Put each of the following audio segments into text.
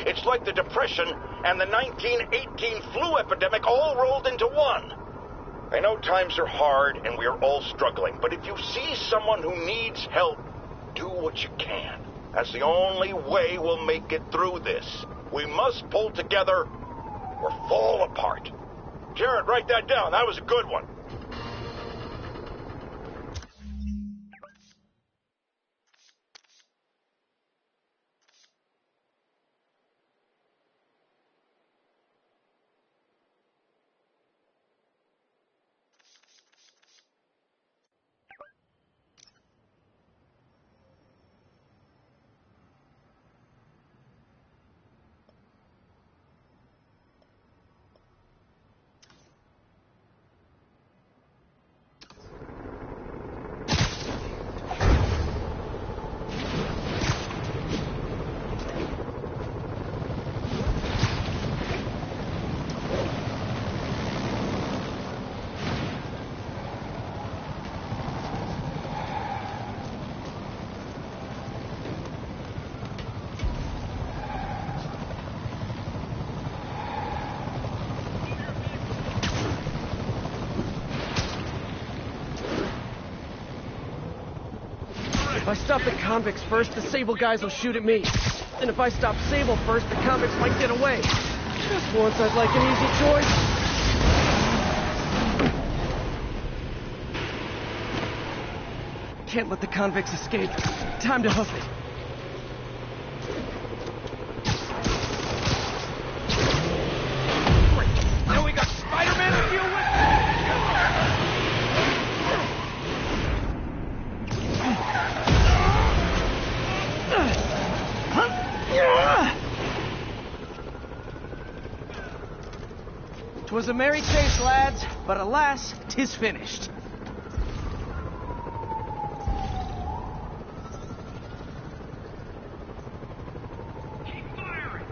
It's like the Depression and the 1918 flu epidemic all rolled into one. I know times are hard and we are all struggling, but if you see someone who needs help, do what you can. That's the only way we'll make it through this. We must pull together or fall apart. Jared, write that down. That was a good one. If I stop the convicts first, the Sable guys will shoot at me. And if I stop Sable first, the convicts might get away. Just once I'd like an easy choice. Can't let the convicts escape. Time to hoof it. Great. Now we got Spider-Man to deal with. "'Twas a merry chase, lads, but alas, 'tis finished." Keep firing!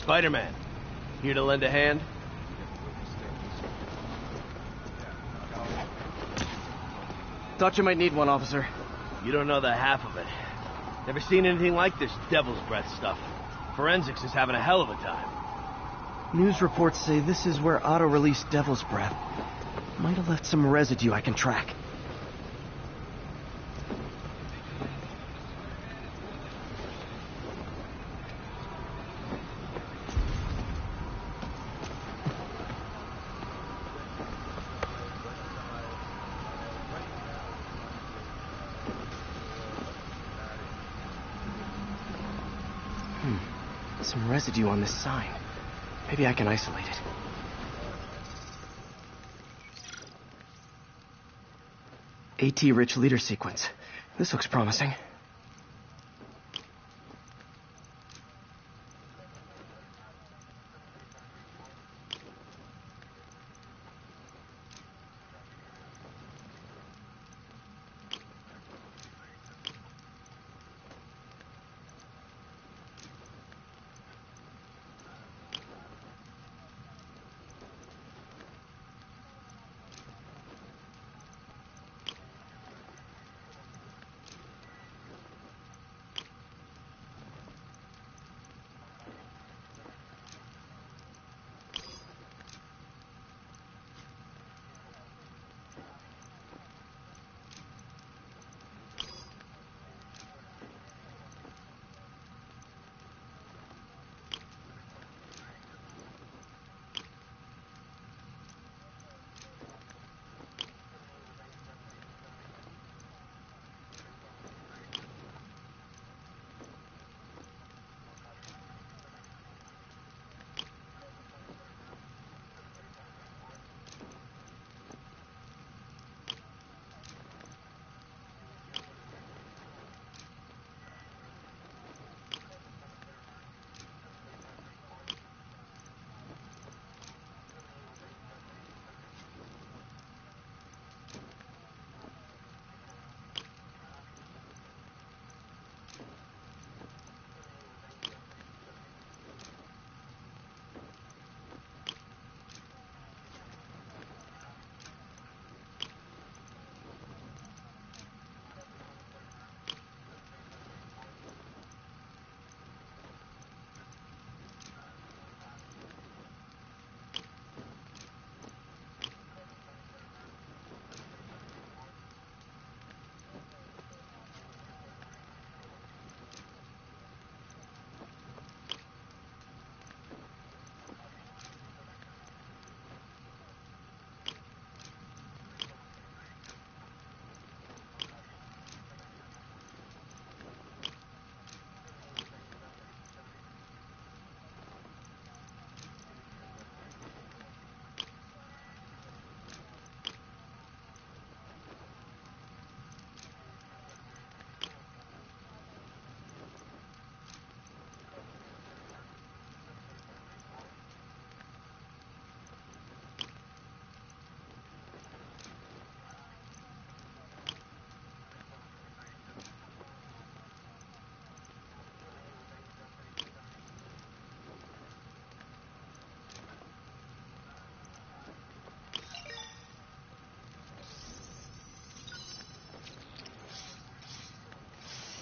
Spider-Man, here to lend a hand? Thought you might need one, officer. You don't know the half of it. Never seen anything like this devil's breath stuff. Forensics is having a hell of a time. News reports say this is where Otto released Devil's Breath. Might have left some residue I can track. Some residue on this sign. Maybe I can isolate it. AT-rich leader sequence. This looks promising.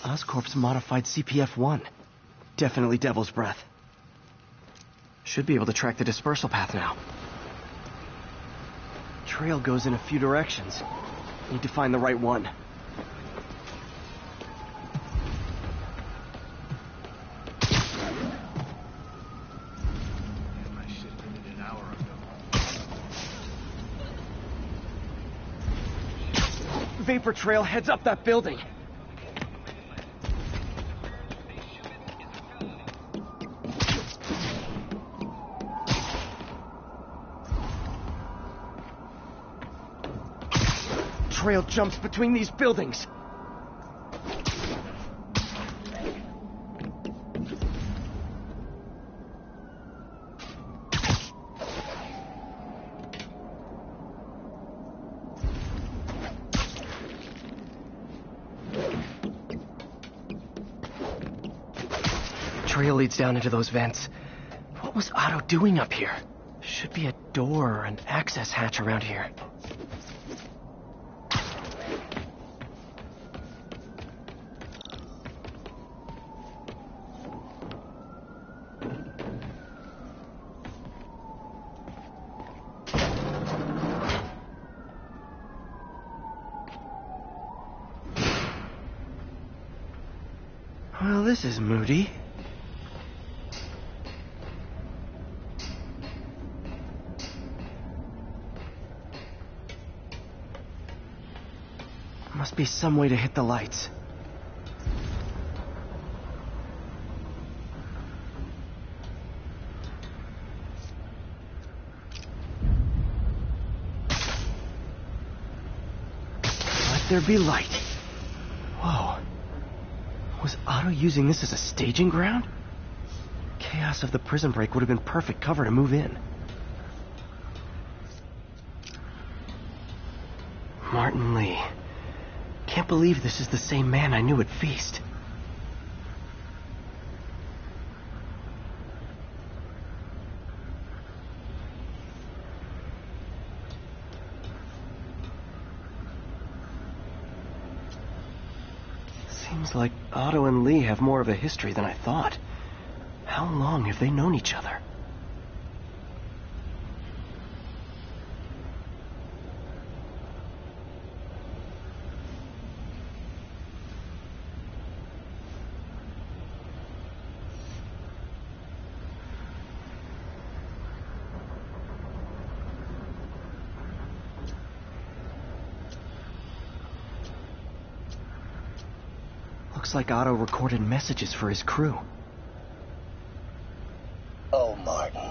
Oscorp's modified CPF-1. Definitely Devil's Breath. Should be able to track the dispersal path now. Trail goes in a few directions. Need to find the right one. Vapor trail heads up that building. Trail jumps between these buildings. Trail leads down into those vents. What was Otto doing up here? Should be a door or an access hatch around here. Well, this is moody. Must be some way to hit the lights. Let there be light. Whoa. Was Otto using this as a staging ground? Chaos of the prison break would have been perfect cover to move in. Martin Lee. Can't believe this is the same man I knew at Feast. Seems like Otto and Lee have more of a history than I thought. How long have they known each other? Looks like Otto recorded messages for his crew. Oh, Martin.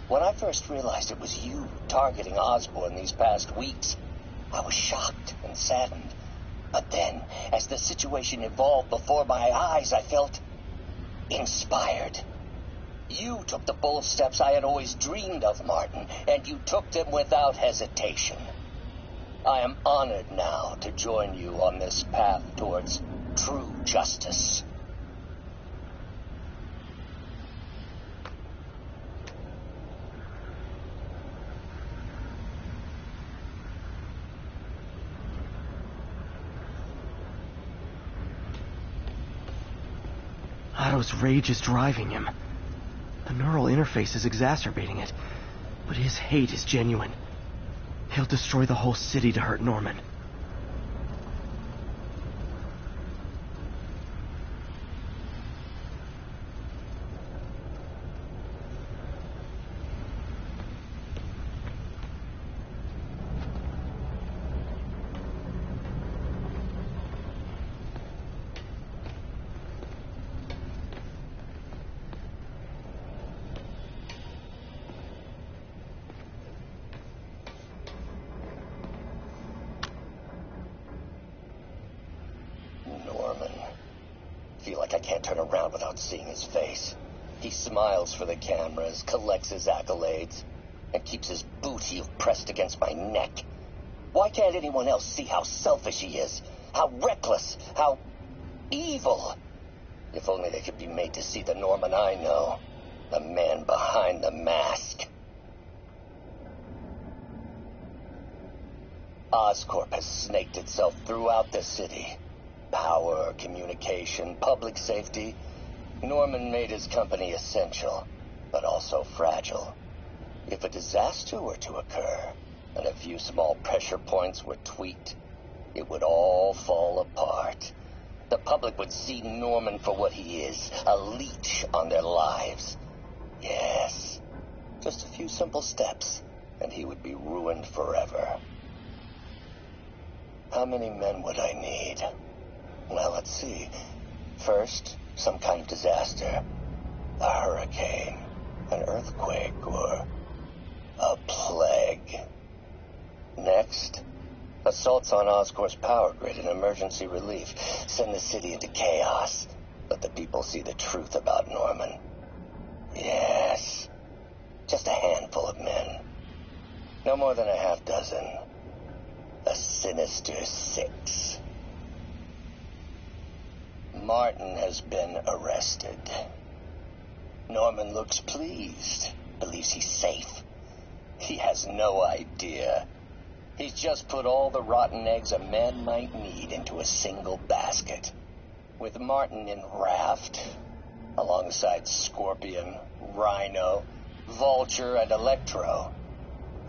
When I first realized it was you targeting Osborn these past weeks, I was shocked and saddened. But then, as the situation evolved before my eyes, I felt inspired. You took the bold steps I had always dreamed of, Martin, and you took them without hesitation. I am honored now to join you on this path towards true justice. Otto's rage is driving him. The neural interface is exacerbating it, but his hate is genuine. He'll destroy the whole city to hurt Norman. Seeing his face. He smiles for the cameras, collects his accolades, and keeps his boot heel pressed against my neck. Why can't anyone else see how selfish he is? How reckless? How evil? If only they could be made to see the Norman I know. The man behind the mask. Oscorp has snaked itself throughout the city. power, communication, public safety, Norman made his company essential, but also fragile. If a disaster were to occur, and a few small pressure points were tweaked, it would all fall apart. The public would see Norman for what he is, a leech on their lives. Yes, just a few simple steps, and he would be ruined forever. How many men would I need? Well, let's see. First, some kind of disaster. A hurricane, an earthquake, or a plague. Next, assaults on Oscorp's power grid and emergency relief. Send the city into chaos. Let the people see the truth about Norman. Yes, just a handful of men. No more than a half dozen. A Sinister Six. Martin has been arrested. Norman looks pleased, believes he's safe. He has no idea. He's just put all the rotten eggs a man might need into a single basket. With Martin in raft, alongside Scorpion, Rhino, Vulture, and Electro,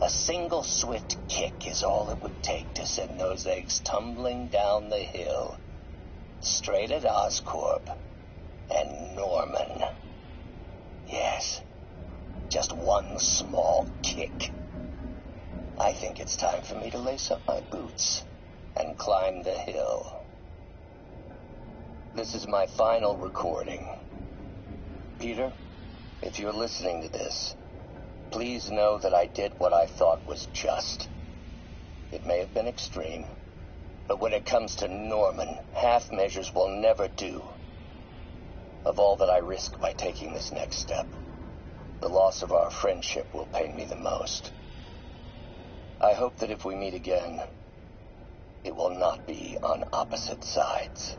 a single swift kick is all it would take to send those eggs tumbling down the hill, straight at Oscorp and Norman. Yes, just one small kick. I think it's time for me to lace up my boots and climb the hill. This is my final recording. Peter, if you're listening to this, please know that I did what I thought was just. It may have been extreme, but when it comes to Norman, half measures will never do. Of all that I risk by taking this next step, the loss of our friendship will pain me the most. I hope that if we meet again, it will not be on opposite sides.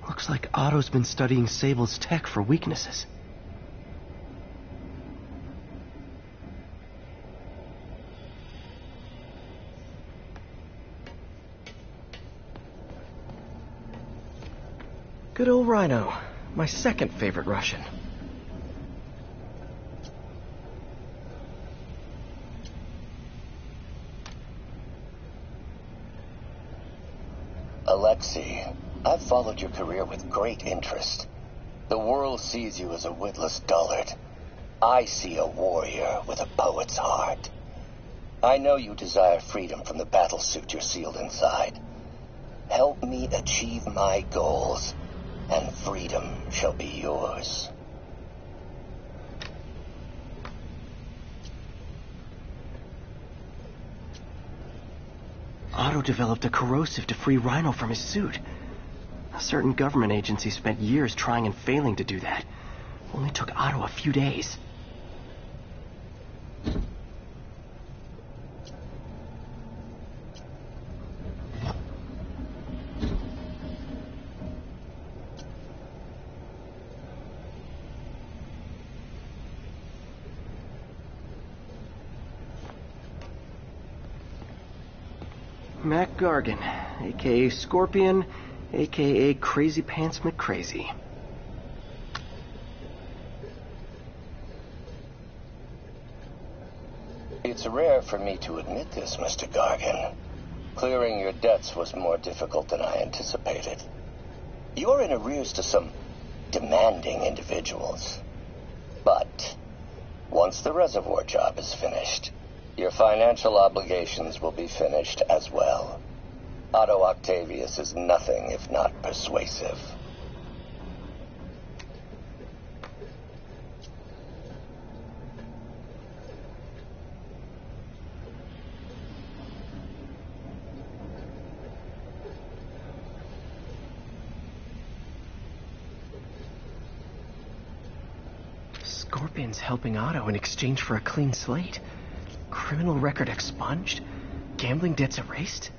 Looks like Otto's been studying Sable's tech for weaknesses. Good old Rhino, my second favorite Russian. Alexei, I've followed your career with great interest. The world sees you as a witless dullard. I see a warrior with a poet's heart. I know you desire freedom from the battlesuit you're sealed inside. Help me achieve my goals, and freedom shall be yours. Otto developed a corrosive to free Rhino from his suit. A certain government agency spent years trying and failing to do that. Only took Otto a few days. Mac Gargan, a.k.a. Scorpion, a.k.a. Crazy Pants McCrazy. It's rare for me to admit this, Mr. Gargan. Clearing your debts was more difficult than I anticipated. You're in arrears to some demanding individuals. But once the reservoir job is finished, your financial obligations will be finished as well. Otto Octavius is nothing if not persuasive. Scorpion's helping Otto in exchange for a clean slate. Criminal record expunged? Gambling debts erased?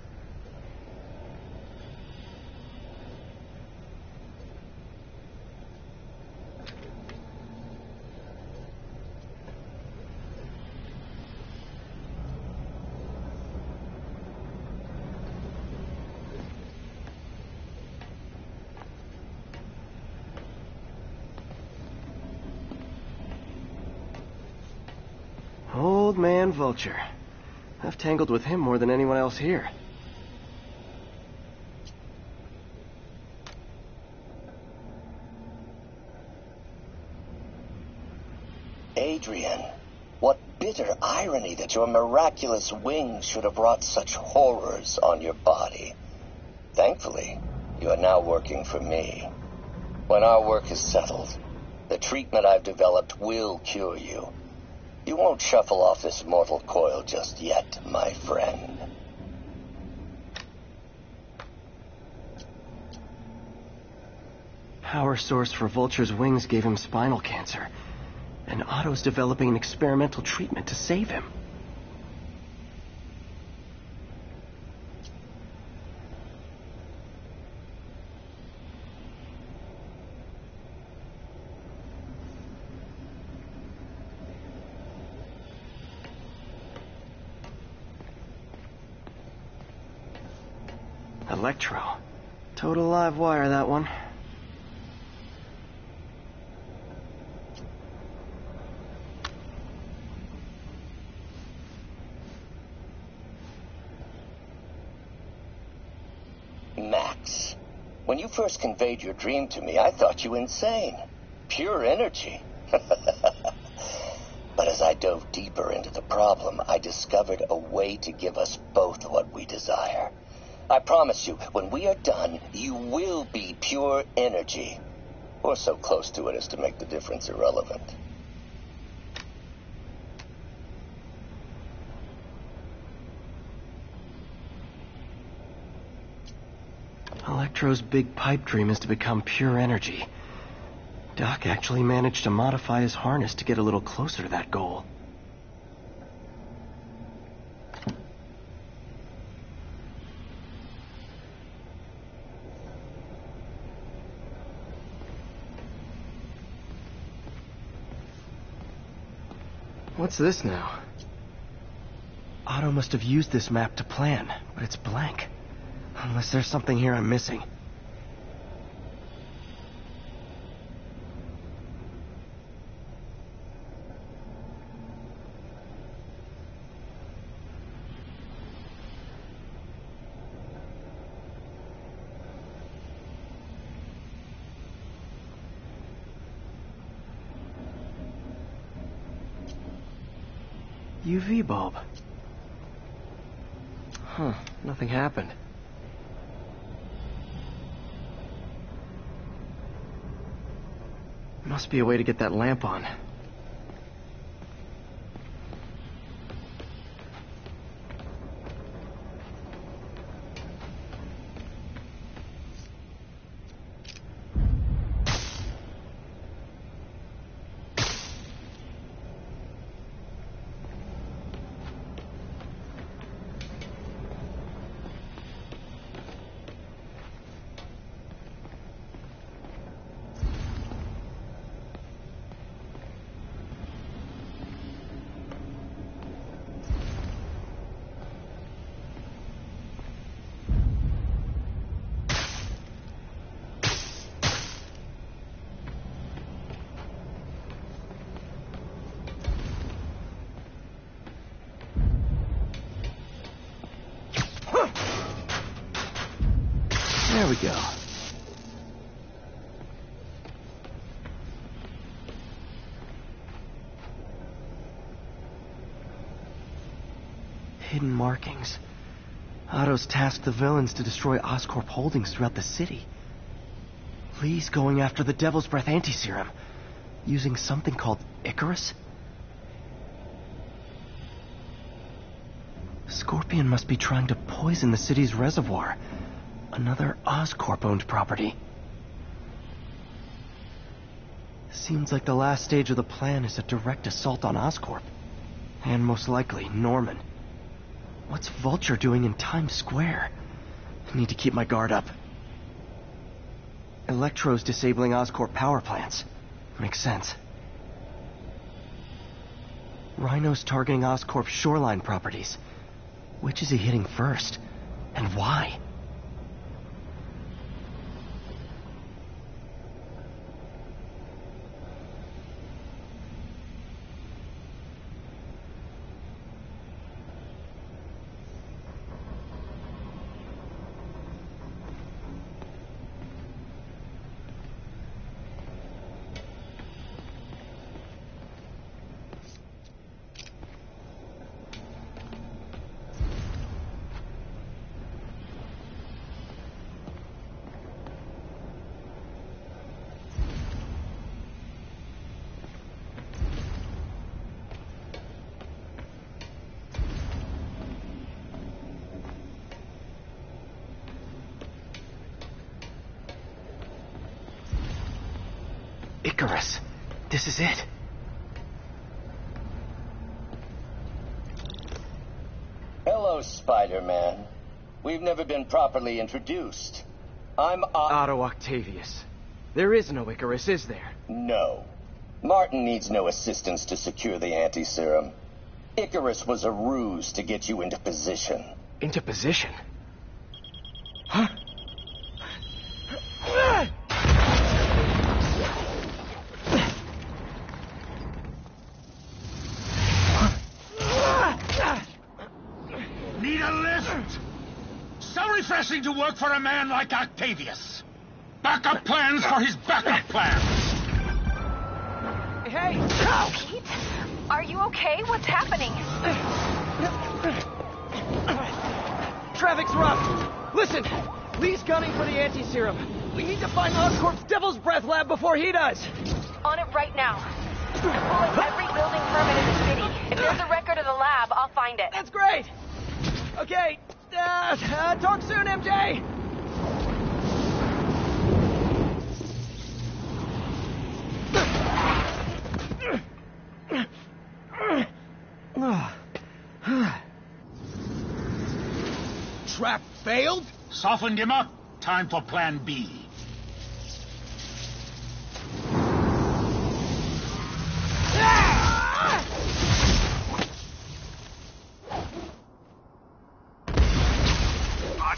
Old man Vulture. I've tangled with him more than anyone else here. Adrian, what bitter irony that your miraculous wings should have brought such horrors on your body. Thankfully, you are now working for me. When our work is settled, the treatment I've developed will cure you. You won't shuffle off this mortal coil just yet, my friend. Power source for Vulture's wings gave him spinal cancer, and Otto's developing an experimental treatment to save him. Electro. Total live wire, that one. Max, when you first conveyed your dream to me, I thought you insane. Pure energy. But as I dove deeper into the problem, I discovered a way to give us both what we desire. I promise you, when we are done, you will be pure energy. Or so close to it as to make the difference irrelevant. Electro's big pipe dream is to become pure energy. Doc actually managed to modify his harness to get a little closer to that goal. What's this now? Otto must have used this map to plan, but it's blank. Unless there's something here I'm missing. UV bulb. Huh, nothing happened. Must be a way to get that lamp on. There we go. Hidden markings. Otto's tasked the villains to destroy Oscorp holdings throughout the city. Lee's going after the Devil's Breath anti-serum, using something called Icarus? Scorpion must be trying to poison the city's reservoir. Another Oscorp-owned property. Seems like the last stage of the plan is a direct assault on Oscorp. And most likely, Norman. What's Vulture doing in Times Square? I need to keep my guard up. Electro's disabling Oscorp power plants. Makes sense. Rhino's targeting Oscorp's shoreline properties. Which is he hitting first? And why? Icarus. This is it. Hello, Spider-Man. We've never been properly introduced. I'm Otto Octavius. There is no Icarus, is there? No. Martin needs no assistance to secure the anti-serum. Icarus was a ruse to get you into position. Into position? Huh? Need a lift? So refreshing to work for a man like Octavius. Backup plans for his backup plans. Hey! Pete? Are you okay? What's happening? Traffic's rough. Listen, Lee's gunning for the anti-serum. We need to find Oscorp's Devil's Breath lab before he does. On it right now. Pull up every building permit in the city. If there's a record of the lab, I'll find it. That's great. Okay, talk soon, MJ. Trap failed? Softened him up. Time for plan B.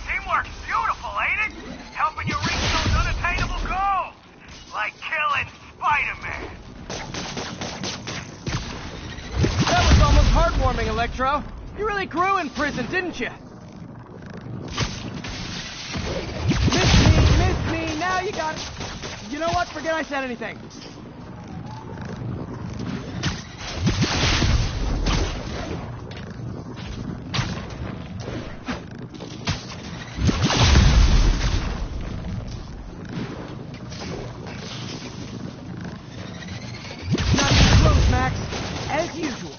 Teamwork's beautiful, ain't it? Helping you reach those unattainable goals. Like killing Spider-Man. That was almost heartwarming, Electro. You really grew in prison, didn't you? Miss me, now you got it. You know what? Forget I said anything. Not too close, Max. As usual.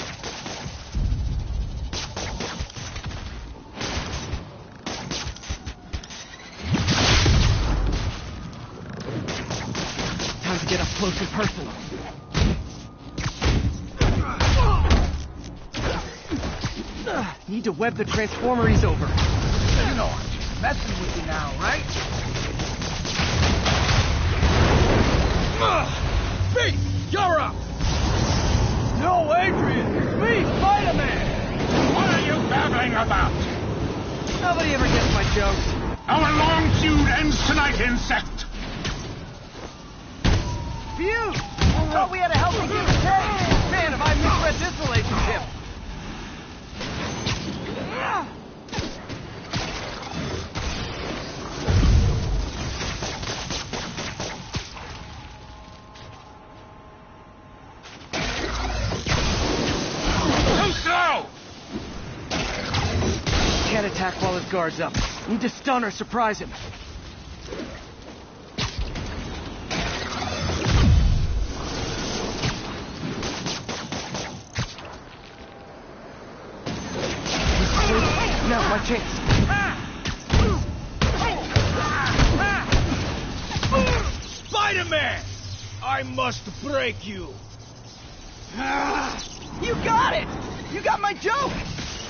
Time to get up close and personal. Need to web the transformer he's over. You know I'm just messing with you now, right? Pete, you're up! No, Adrian! It's me, Spider-Man! What are you babbling about? Nobody ever gets my jokes. Our long feud ends tonight, insect! Phew! I thought we had a healthy give and take. Man, have I misread this relationship. Too slow! Can't attack while his guard's up. Need to stun or surprise him. Now's my chance. Spider-Man! I must break you. You got it! You got my joke!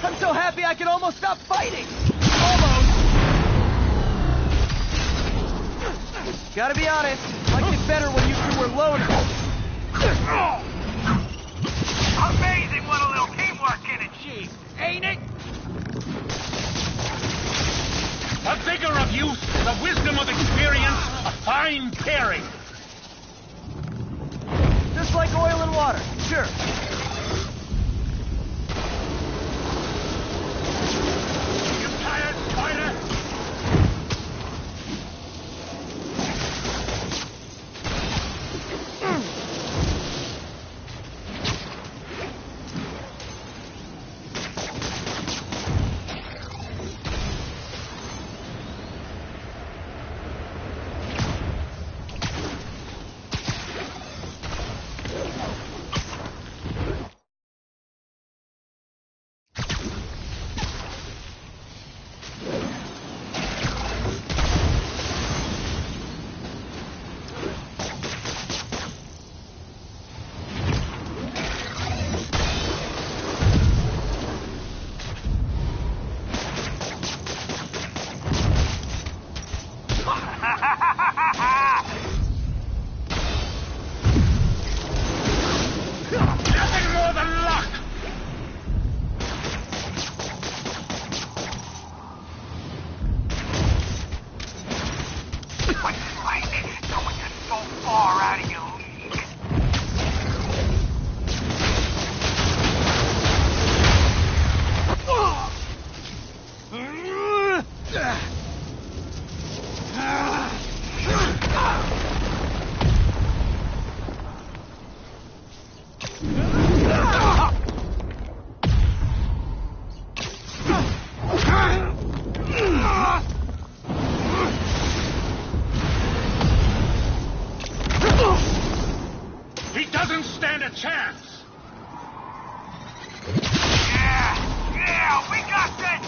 I'm so happy I could almost stop fighting! Almost! Gotta be honest, liked it better when you two were loaded. Amazing what a little teamwork can achieve, ain't it? The vigor of youth, the wisdom of experience, a fine pairing. Just like oil and water, sure. You tired, Spider? He doesn't stand a chance. Yeah, we got this!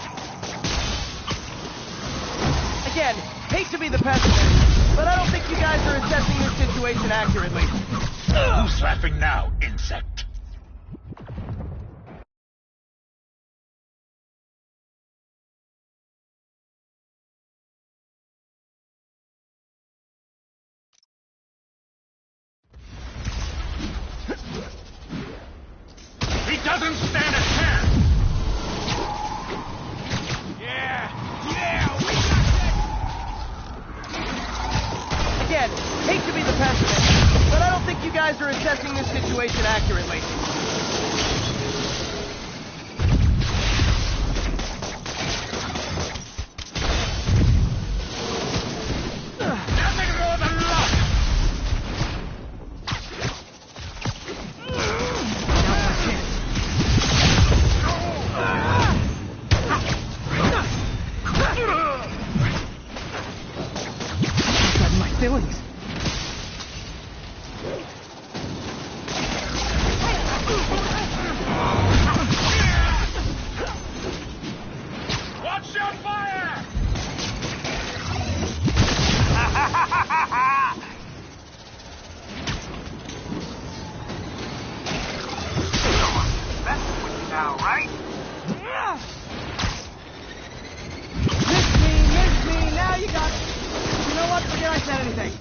Again, hate to be the pessimist, but I don't think you guys are assessing this situation accurately. Who's laughing now, insect? He doesn't stand a chance! Yeah, we got Again, hate to be the pessimist, but I don't think you guys are assessing this situation accurately. Nothing more than luck! My feelings. Watch your fire! That's with you now, right? Miss me, now you got... You know what, forget I said anything.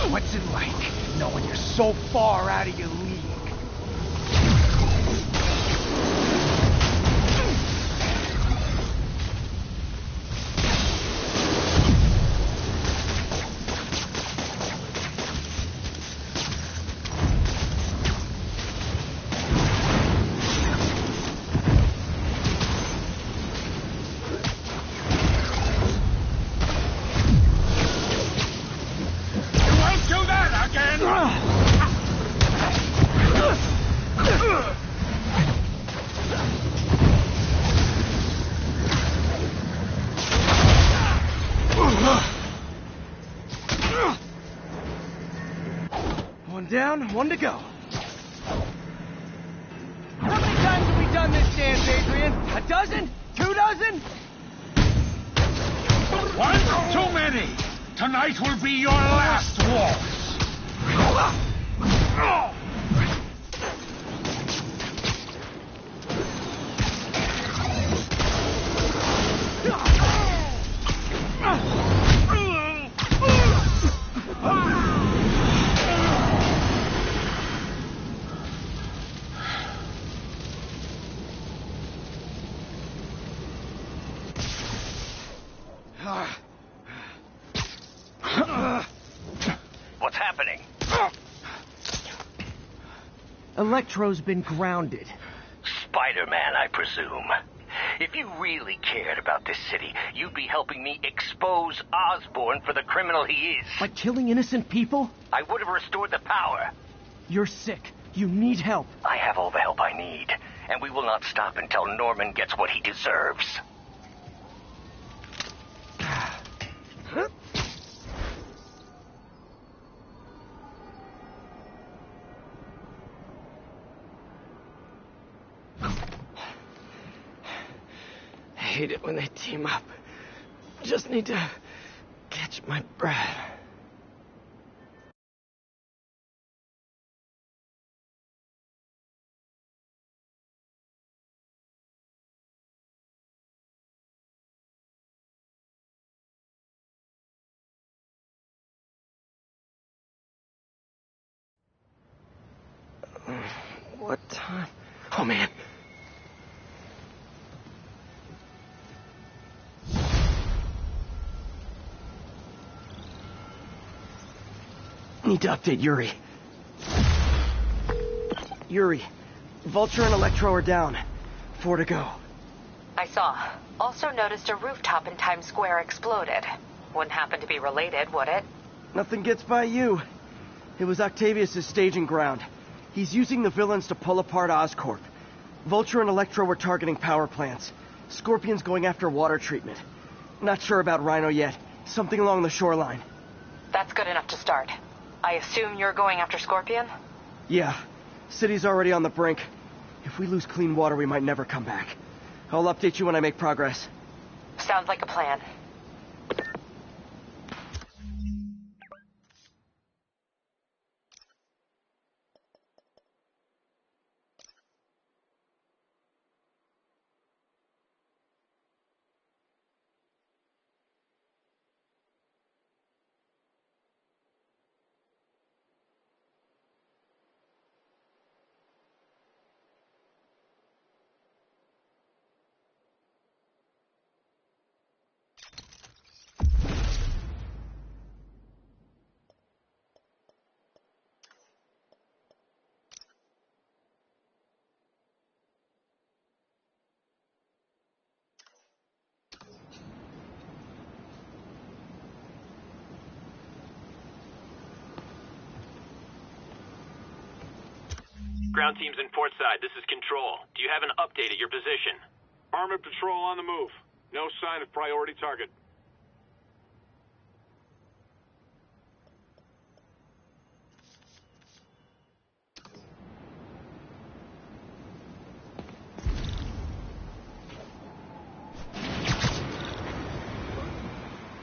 What's it like, knowing you're so far out of your league? One down, one to go. How many times have we done this dance, Adrian? A dozen? 2 dozen? One too many! Tonight will be your last waltz! What's happening? Electro's been grounded. Spider-Man, I presume. If you really cared about this city, you'd be helping me expose Osborn for the criminal he is. By killing innocent people? I would have restored the power. You're sick. You need help. I have all the help I need, and we will not stop until Norman gets what he deserves. I hate it when they team up. Just need to catch my breath. What time? Oh, man. Need to update Yuri. Yuri, Vulture and Electro are down. 4 to go. I saw. Also noticed a rooftop in Times Square exploded. Wouldn't happen to be related, would it? Nothing gets by you. It was Octavius' staging ground. He's using the villains to pull apart Oscorp. Vulture and Electro were targeting power plants. Scorpion's going after water treatment. Not sure about Rhino yet. Something along the shoreline. That's good enough to start. I assume you're going after Scorpion? Yeah. City's already on the brink. If we lose clean water, we might never come back. I'll update you when I make progress. Sounds like a plan. Ground teams in Portside, this is Control. Do you have an update at your position? Armored patrol on the move. No sign of priority target.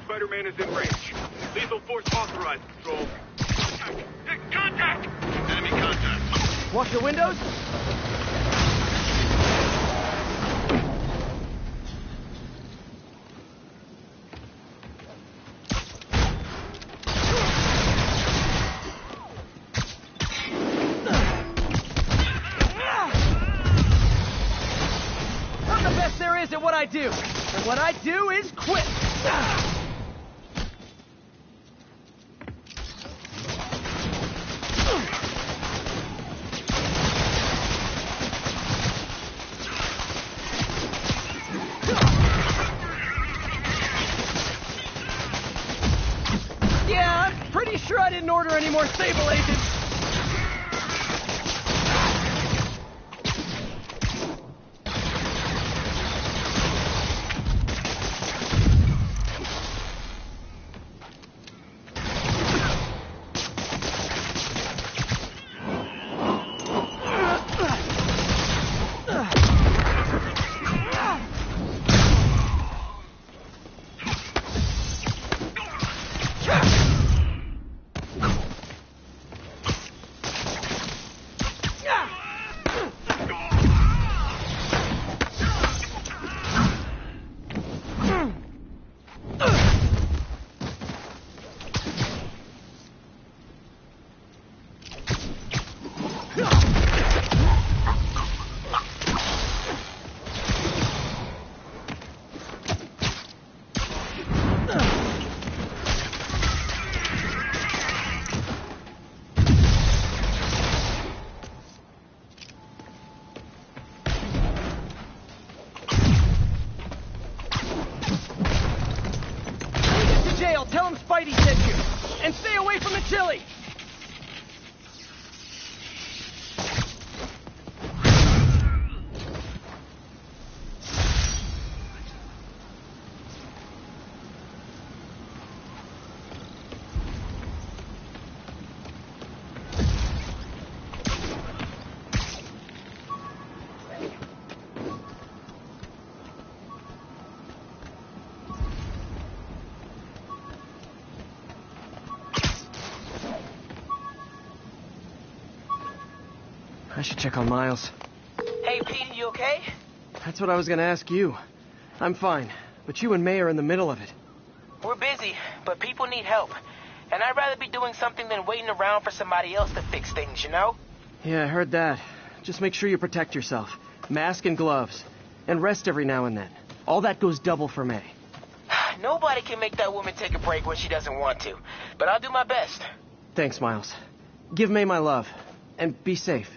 Spider-Man is in range. Lethal force authorized, Control. Contact! Enemy contact. Watch your windows. I'm the best there is at what I do. And what I do is quit. I didn't order any more Sable agents. Tell him Spidey sent you. And stay away from the chili. I should check on Miles. Hey, Pete, you okay? That's what I was gonna ask you. I'm fine, but you and May are in the middle of it. We're busy, but people need help. And I'd rather be doing something than waiting around for somebody else to fix things, you know? Yeah, I heard that. Just make sure you protect yourself. Mask and gloves. And rest every now and then. All that goes double for May. Nobody can make that woman take a break when she doesn't want to. But I'll do my best. Thanks, Miles. Give May my love. And be safe.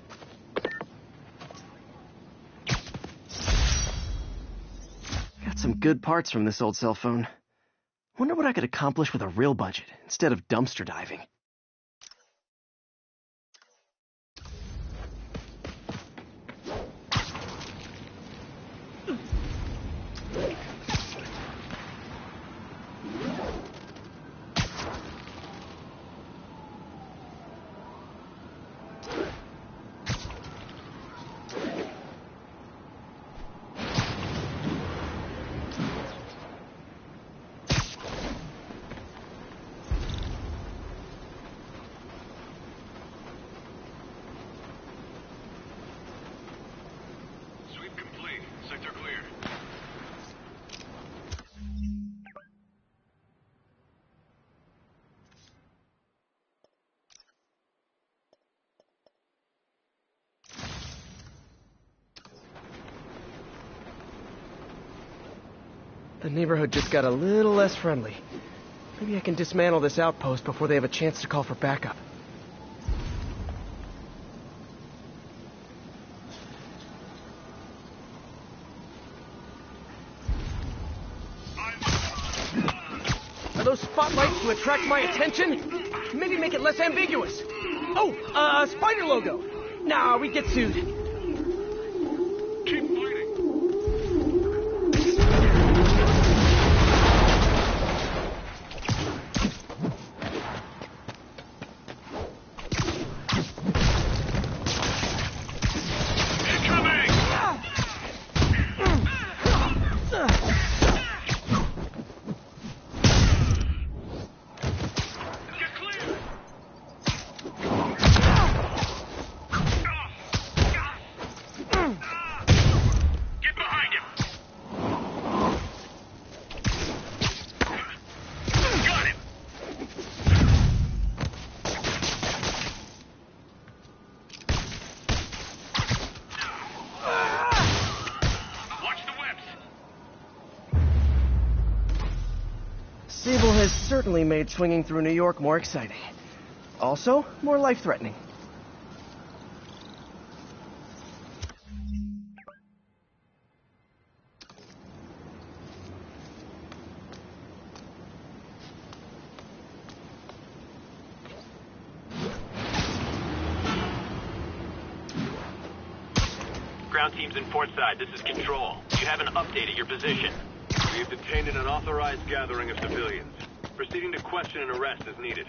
Got some good parts from this old cell phone. Wonder what I could accomplish with a real budget instead of dumpster diving. The neighborhood just got a little less friendly. Maybe I can dismantle this outpost before they have a chance to call for backup. Are those spotlights to attract my attention? Maybe make it less ambiguous. Oh, spider logo. Nah, we get sued. Keep fighting. Certainly made swinging through New York more exciting. Also, more life-threatening. Ground teams in port side, this is Control. Do you have an update at your position? We have detained an unauthorized gathering of civilians. Proceeding to question and arrest as needed.